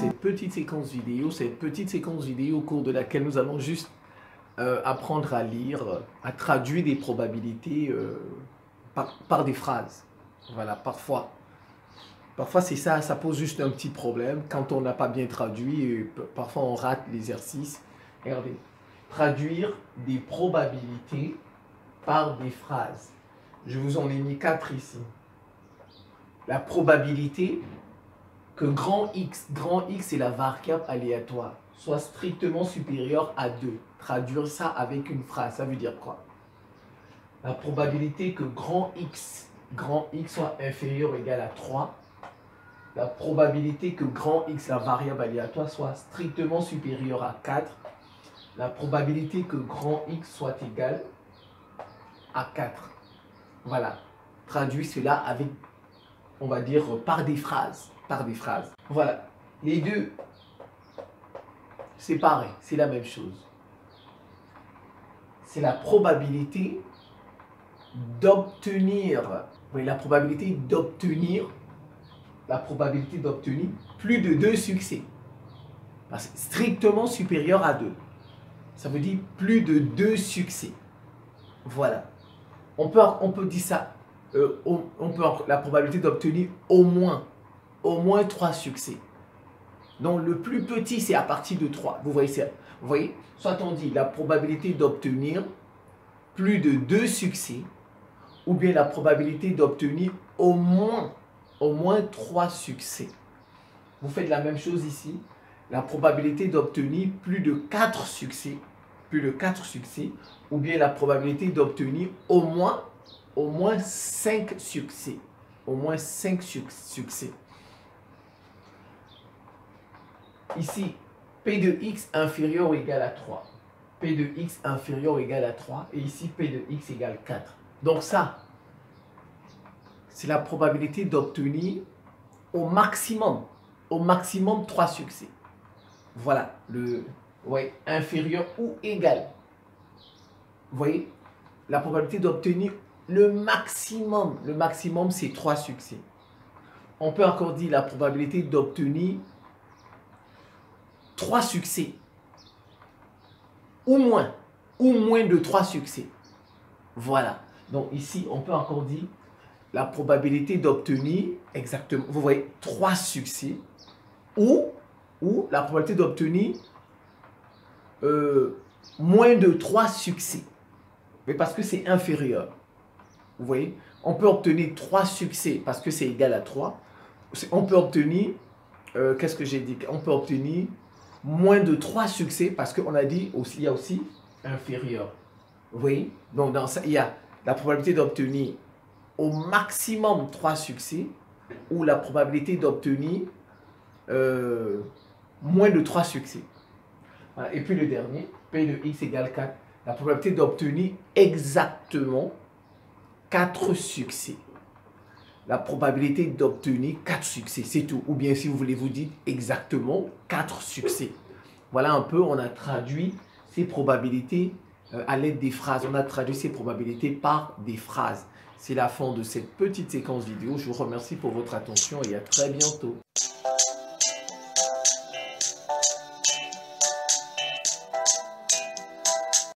cette petite séquence vidéo au cours de laquelle nous allons juste apprendre à lire, à traduire des probabilités par des phrases. Voilà, parfois c'est ça, ça pose juste un petit problème. Quand on n'a pas bien traduit, parfois on rate l'exercice. Regardez, traduire des probabilités par des phrases. Je vous en ai mis 4 ici. La probabilité que grand X est la variable aléatoire, soit strictement supérieure à 2. Traduire ça avec une phrase, ça veut dire quoi? La probabilité que grand X soit inférieur ou égal à 3. La probabilité que grand X, la variable aléatoire, soit strictement supérieure à 4. La probabilité que grand X soit égal à 4. Voilà. Traduis cela avec, on va dire, par des phrases. Voilà. Les deux, c'est pareil, c'est la même chose. C'est la probabilité d'obtenir, la probabilité d'obtenir plus de 2 succès. Strictement supérieur à 2. Ça veut dire plus de 2 succès. Voilà. On peut dire ça. La probabilité d'obtenir au moins 3 succès. Donc le plus petit, c'est à partir de 3. Vous voyez, soit on dit la probabilité d'obtenir plus de 2 succès, ou bien la probabilité d'obtenir au moins 3 succès. Vous faites la même chose ici. La probabilité d'obtenir plus de 4 succès, ou bien la probabilité d'obtenir au moins 5 succès. Au moins 5 succès. Ici, P de X inférieur ou égal à 3. P de X inférieur ou égal à 3. Et ici, P de X égale 4. Donc ça, c'est la probabilité d'obtenir au maximum 3 succès. Voilà, inférieur ou égal. Vous voyez, la probabilité d'obtenir le maximum c'est 3 succès. On peut encore dire la probabilité d'obtenir 3 succès ou moins de 3 succès. Voilà, donc ici on peut encore dire la probabilité d'obtenir exactement, vous voyez, 3 succès ou la probabilité d'obtenir moins de 3 succès. Mais parce que c'est inférieur. Vous voyez, on peut obtenir 3 succès parce que c'est égal à 3. On peut obtenir, qu'est-ce que j'ai dit? On peut obtenir moins de 3 succès parce qu'on a dit aussi, il y a aussi inférieur. Vous voyez, donc dans ça, il y a la probabilité d'obtenir au maximum 3 succès ou la probabilité d'obtenir moins de 3 succès. Voilà. Et puis le dernier, P de X égale 4. La probabilité d'obtenir exactement 4 succès. La probabilité d'obtenir 4 succès, c'est tout. Ou bien si vous voulez vous dire exactement 4 succès. Voilà un peu, on a traduit ces probabilités à l'aide des phrases. On a traduit ces probabilités par des phrases. C'est la fin de cette petite séquence vidéo. Je vous remercie pour votre attention et à très bientôt.